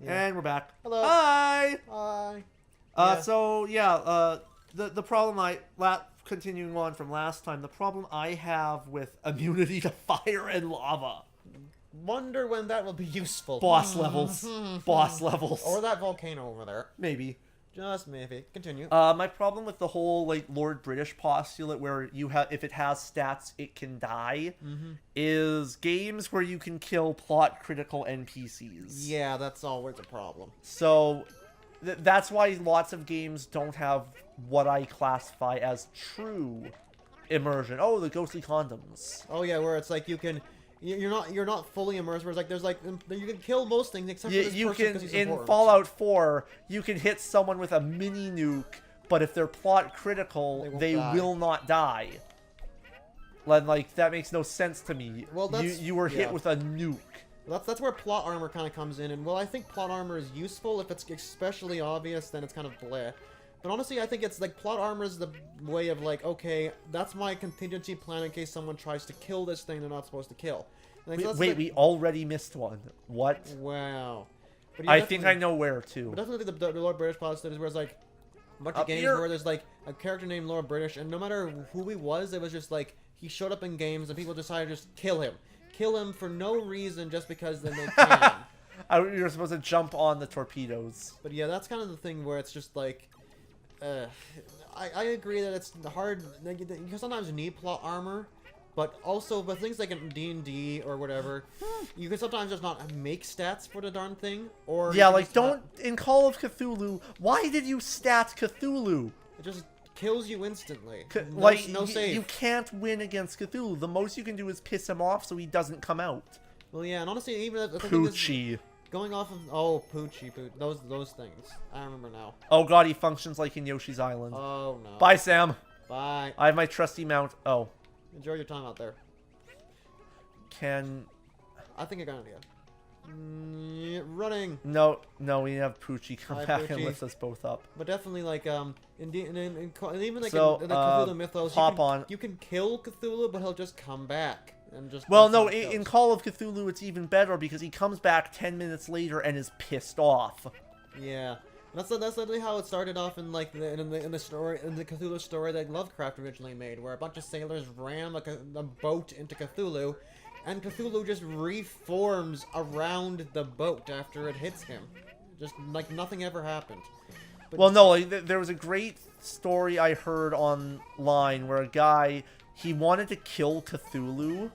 Yeah. And we're back. Hello. Hi! Hi. Yeah. So, the problem continuing on from last time, the problem I have with immunity to fire and lava. Wonder when that will be useful. Boss levels. Boss levels. Or that volcano over there. Maybe. Just maybe. Continue. My problem with the whole, like, Lord British postulate where if it has stats, it can die, is games where you can kill plot-critical NPCs. Yeah, that's always a problem. So, that's why lots of games don't have what I classify as true immersion. Oh, the ghostly condoms. Oh yeah, where it's like you can, you're not fully immersed. Where it's like there's like you can kill most things except for this You person can 'cause he's in important. Fallout 4, you can hit someone with a mini nuke, but if they're plot critical, they die. will not die. Like that makes no sense to me. Well, you were hit yeah. with a nuke. That's where plot armor kind of comes in, and well, I think plot armor is useful if it's especially obvious. Then it's kind of bleh. But honestly, I think it's like plot armor is the way of like, okay, that's my contingency plan in case someone tries to kill this thing they're not supposed to kill. Like, so that's Wait, like, we already missed one. What? wow. But I think I know where to. But definitely the Lord British postulate is where it's like a bunch of Up games here. where there's like a character named Lord British, and no matter who he was, it was just like he showed up in games and people decided to just kill him for no reason, just because then they can. You're supposed to jump on the torpedoes. But yeah, that's kind of the thing where it's just like, I agree that it's hard, like, you sometimes need plot armor, but also, but things like in D&D or whatever, you can sometimes just not make stats for the darn thing, or... Yeah, you like, just don't... In Call of Cthulhu, why did you stat Cthulhu? it just kills you instantly. Like, no save. you can't win against Cthulhu. The most you can do is piss him off so he doesn't come out. Well, yeah, and honestly, even the thing is, Poochie. going off of... Oh, Poochie, those things. I remember now. Oh god, he functions like in Yoshi's Island. Oh, no. Bye, Sam. Bye. I have my trusty mount. Oh. Enjoy your time out there. Can... I think I got an idea. Running! No, we have Poochie come Hi, back and Poochie. lift us both up. But definitely, like, and even like So, in the Cthulhu mythos, hop on. you can kill Cthulhu, but he'll just come back and just. Well, that's no, how it in goes. Call of Cthulhu, it's even better because he comes back 10 minutes later and is pissed off. Yeah, that's literally how it started off in like in the story in the Cthulhu story that Lovecraft originally made, where a bunch of sailors ram a boat into Cthulhu, and Cthulhu just reforms around the boat after it hits him, just like nothing ever happened. But Well, no, like, there was a great story I heard online where a guy, he wanted to kill Cthulhu.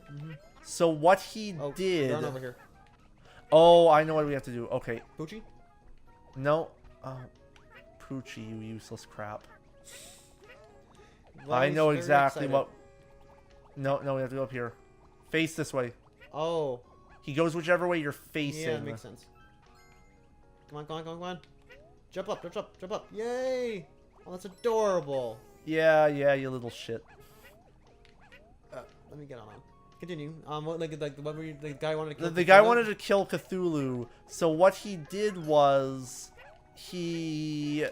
So what he oh, did... run over here, Oh, I know what we have to do. Okay. Poochie. No. Poochie, you useless crap. Well, I he's know very exactly excited. what... No, we have to go up here. Face this way. Oh, He goes whichever way you're facing. yeah, it makes sense. Come on. Jump up. Yay! Oh, that's adorable. Yeah, you little shit. Let me get on. Continue. What, what were you, the guy wanted to kill The guy Cthulhu? wanted to kill Cthulhu, so what he did was he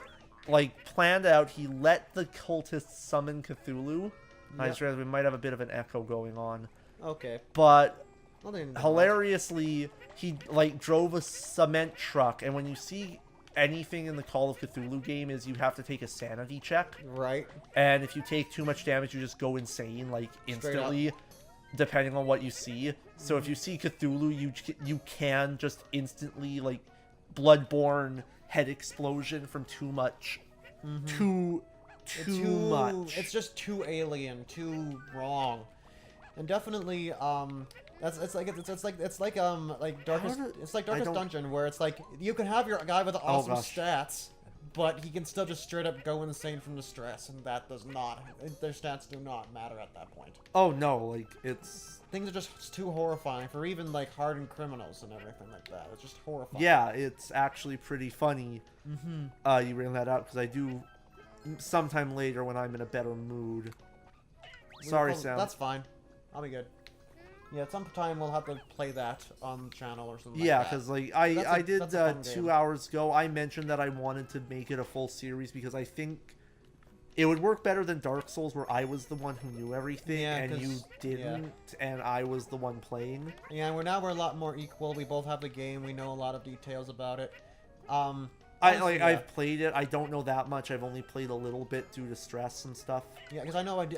like planned out. He let the cultists summon Cthulhu. I just realized we might have a bit of an echo going on, Okay. but Nothing. hilariously, he like drove a cement truck, and when you see anything in the Call of Cthulhu game, is you have to take a sanity check, Right. and if you take too much damage, you just go insane like instantly. Depending on what you see. So if you see Cthulhu, you can just instantly, like, bloodborne head explosion from too much. Too much. It's just too alien, too wrong, and definitely it's like Darkest How did- it's like I Darkest don't- Dungeon, where it's like you can have your guy with the awesome gosh. stats, but he can still just straight up go insane from the stress, and that does not, their stats do not matter at that point. Oh no, like, it's... Things are just too horrifying for even like hardened criminals and everything like that. It's just horrifying. Yeah, it's actually pretty funny. You bring that up, because I do sometime later when I'm in a better mood. Sorry, Sam. That's fine. I'll be good. Yeah, sometime we'll have to play that on the channel or something Yeah, like that. because like That's I a- did that's a fun 2 game. hours ago. I mentioned that I wanted to make it a full series because I think it would work better than Dark Souls, where I was the one who knew everything Yeah, and you 'cause- didn't, and I was the one playing. Yeah, we're a lot more equal. We both have the game. We know a lot of details about it. Like yeah. I've played it. I don't know that much. I've only played a little bit due to stress and stuff. Yeah, because I know like,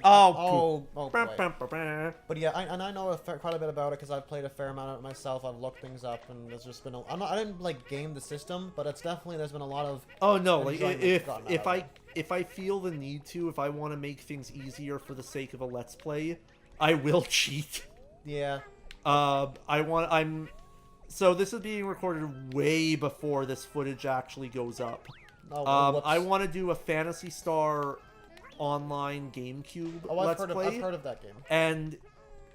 Oh, boy. Bah. But yeah, I know quite a bit about it because I've played a fair amount of it myself. I've looked things up, and there's just been I didn't like game the system, but it's definitely there's been a lot of Oh no, like enjoyment gotten out of it. if I feel the need to, if I want to make things easier for the sake of a let's play, I will cheat. Yeah. So this is being recorded way before this footage actually goes up. Oh, whoops. I want to do a Phantasy Star online GameCube let's play. I've heard of that game. And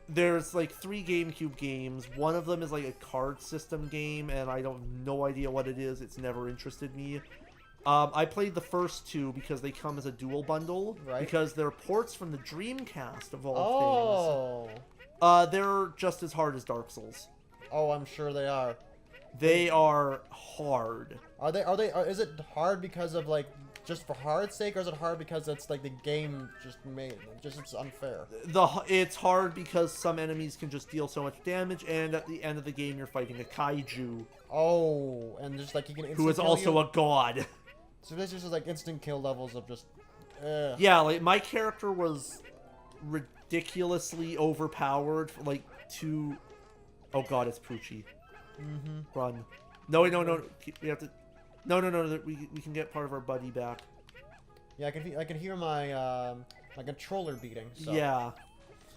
there's like 3 GameCube games. One of them is like a card system game, and I don't no idea what it is. It's never interested me. I played the first 2 because they come as a dual bundle. Right. Because they're ports from the Dreamcast of all things. Oh. They're just as hard as Dark Souls. Oh, I'm sure they are. They are hard. Is it hard because of like just for hard's sake, or is it hard because it's like the game it's unfair? It's hard because some enemies can just deal so much damage, and at the end of the game you're fighting a kaiju. Oh, and just like you can who is also a god. So this is just like instant kill levels of just. Yeah, like my character was ridiculously overpowered. Like to. Oh god, it's Poochie. Run. No. We have to. No. We can get part of our buddy back. Yeah, I can hear my my controller beating. So. Yeah.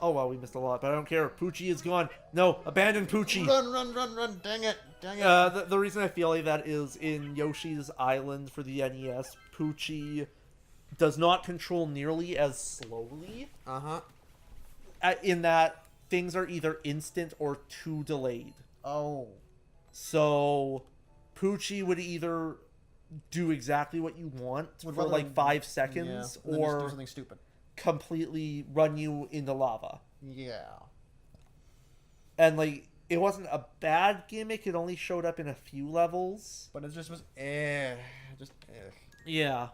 Oh well, we missed a lot, but I don't care. Poochie is gone. No, abandon Poochie. Run! Dang it! The reason I feel like that is in Yoshi's Island for the NES, Poochie does not control nearly as slowly. In that things are either instant or too delayed. Oh. So, Poochie would either do exactly what you want for like 5 seconds, or or do something stupid. Completely run you into lava. Yeah. And like, it wasn't a bad gimmick. It only showed up in a few levels. But it just was Yeah. Yeah.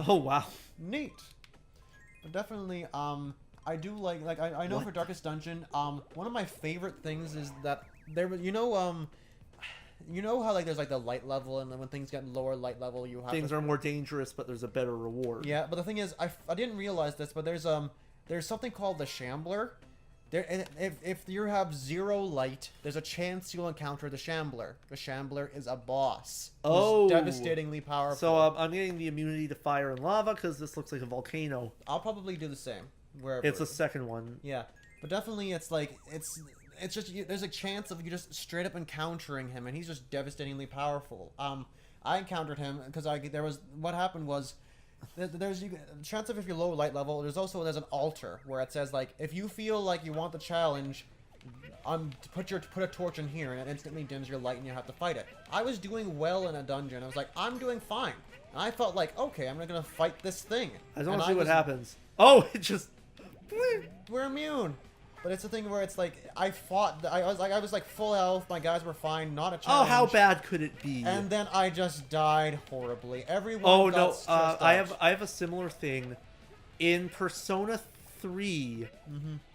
Oh wow. Neat. But definitely, I do like I know What? for Darkest Dungeon, one of my favorite things is that there was you know how like there's like the light level, and then when things get lower light level you have Things are more dangerous, but there's a better reward. Yeah, but the thing is, I didn't realize this, but there's something called the Shambler. There, and if you have 0 light, there's a chance you'll encounter the Shambler. The Shambler is a boss. Oh. Who's devastatingly powerful. So I'm getting the immunity to fire and lava because this looks like a volcano. I'll probably do the same. Wherever. It's the second one. Yeah, but definitely it's like it's just there's a chance of you just straight up encountering him, and he's just devastatingly powerful. I encountered him because what happened was there's a chance of if you're low light level. There's an altar where it says like if you feel like you want the challenge, put a torch in here, and it instantly dims your light, and you have to fight it. I was doing well in a dungeon. I was like, I'm doing fine, and I felt like okay, I'm gonna fight this thing. I don't want to see what happens. Oh, it just. We're immune. But it's a thing where it's like I fought. I was like full health. My guys were fine. Not a challenge. Oh, how bad could it be? And then I just died horribly. Everyone. Oh got no! stressed I out. have a similar thing. In Persona 3,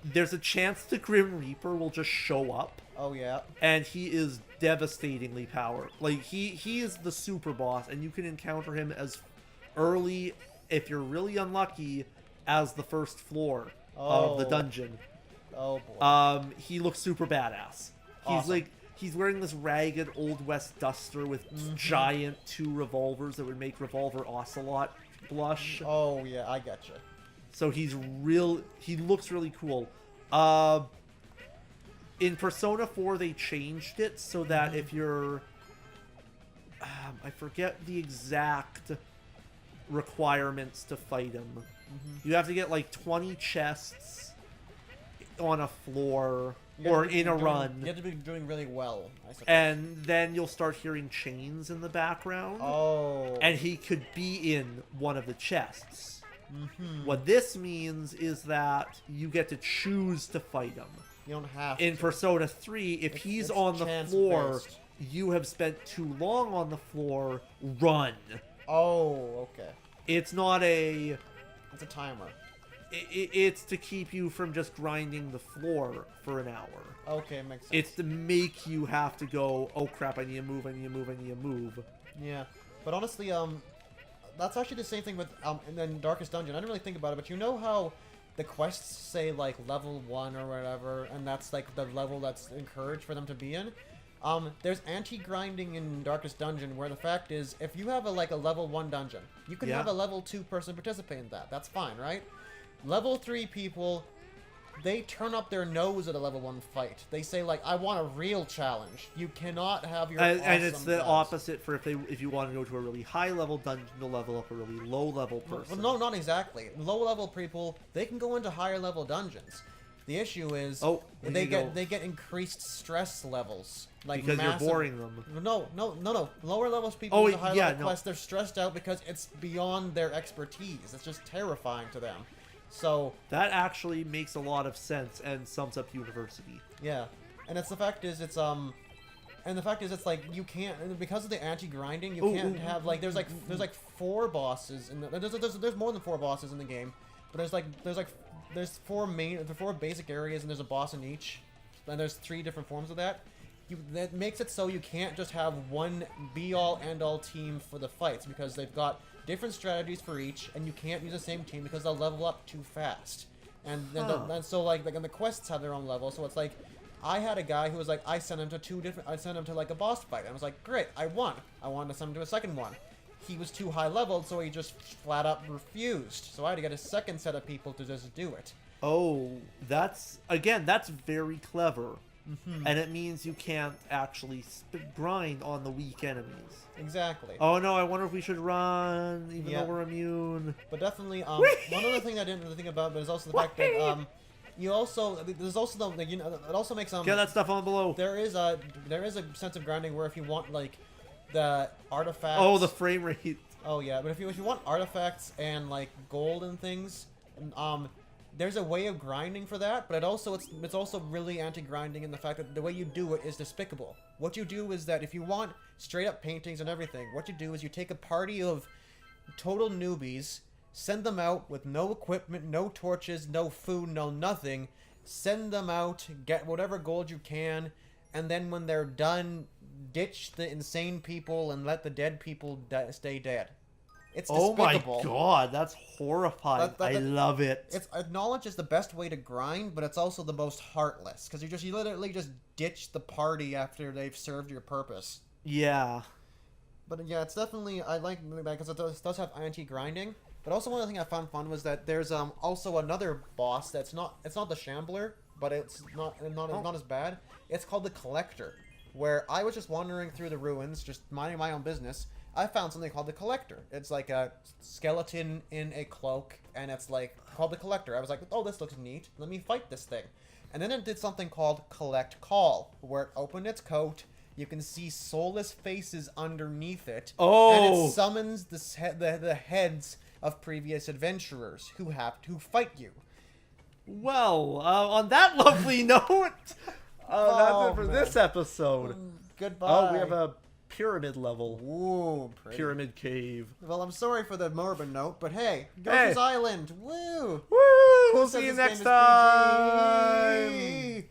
there's a chance the Grim Reaper will just show up, Oh yeah. and he is devastatingly powerful. Like he is the super boss, and you can encounter him as early, if you're really unlucky, as the first floor of the Oh. dungeon. Oh boy. He looks super badass. Awesome. He's wearing this ragged Old West duster with giant 2 revolvers that would make Revolver Ocelot blush. Oh yeah, I getcha. So he looks really cool. In Persona 4 they changed it so that if you're I forget the exact requirements to fight him. You have to get like 20 chests on a floor or in a run. You have to be doing really well, I suppose. And then you'll start hearing chains in the background. Oh. And he could be in one of the chests. What this means is that you get to choose to fight him. You don't have In to. Persona 3, if he's it's on the chance floor, based. you have spent too long on the floor, run. Oh, okay. It's not a... It's a timer. It's to keep you from just grinding the floor for an hour. Okay, makes sense. It's to make you have to go, oh crap, I need to move, I need to move, I need to move. Yeah, but honestly, that's actually the same thing with, and then Darkest Dungeon. I didn't really think about it, but you know how the quests say, like, level 1 or whatever, and that's, like, the level that's encouraged for them to be in? There's anti-grinding in Darkest Dungeon, where the fact is, if you have, a level 1 dungeon, you can have a level 2 person participate in that. That's fine, right? Level 3 people, they turn up their nose at a level 1 fight. They say, like, I want a real challenge. You cannot have your and it's the guns. opposite for if you want to go to a really high level dungeon to level up a really low level person. Well, no, not exactly. Low level people, they can go into higher level dungeons. The issue is they get increased stress levels. Like because massive... you're boring them. No. Lower levels people with a higher level no. quest, they're stressed out because it's beyond their expertise. It's just terrifying to them. So that actually makes a lot of sense and sums up University. Yeah, and the fact is it's like you can't, because of the anti-grinding, you can't have like there's 4 bosses and there's more than 4 bosses in the game, but there's 4 basic areas and there's a boss in each, and there's 3 different forms of that. That makes it so you can't just have one be-all end-all team for the fights, because they've got different strategies for each, and you can't use the same team because they'll level up too fast. And so and the quests have their own level, so it's like, I had a guy who was like, I sent him to like a boss fight, and I was like, great, I won. I wanted to send him to a second one. He was too high leveled, so he just flat out refused. So I had to get a second set of people to just do it. Oh, that's very clever. And it means you can't actually grind on the weak enemies. Exactly. Oh no, I wonder if we should run, even though we're immune. But definitely, one other thing I didn't really think about, but is also the fact that, it also makes, get that stuff on below. there is a sense of grinding where if you want, like, the artifacts. Oh, the frame rate. Oh yeah, but if you want artifacts and, like, gold and things, there's a way of grinding for that, but it's also really anti-grinding in the fact that the way you do it is despicable. What you do is that if you want straight up paintings and everything, what you do is you take a party of total newbies, send them out with no equipment, no torches, no food, no nothing, send them out, get whatever gold you can, and then when they're done, ditch the insane people and let the dead people stay dead. It's despicable. Oh my god, that's horrifying. I love it. It's acknowledged as the best way to grind, but it's also the most heartless, because you literally just ditch the party after they've served your purpose. Yeah. But yeah, it's definitely, I like that because it does have anti-grinding. But also one other thing I found fun was that there's also another boss that's it's not the Shambler, but it's not as bad. It's called the Collector, where I was just wandering through the ruins, just minding my own business. I found something called the Collector. It's like a skeleton in a cloak, and it's like called the Collector. I was like, oh, this looks neat. Let me fight this thing. And then it did something called Collect Call, where it opened its coat. You can see soulless faces underneath it. Oh! And it summons the heads of previous adventurers who have to fight you. Well, on that lovely note, that's it for this episode. Goodbye. Oh, we have a pyramid level. Ooh, pretty. Pyramid cave. Well, I'm sorry for the morbid note, but hey, Goshen's Island. Woo! Woo! We'll see you next time.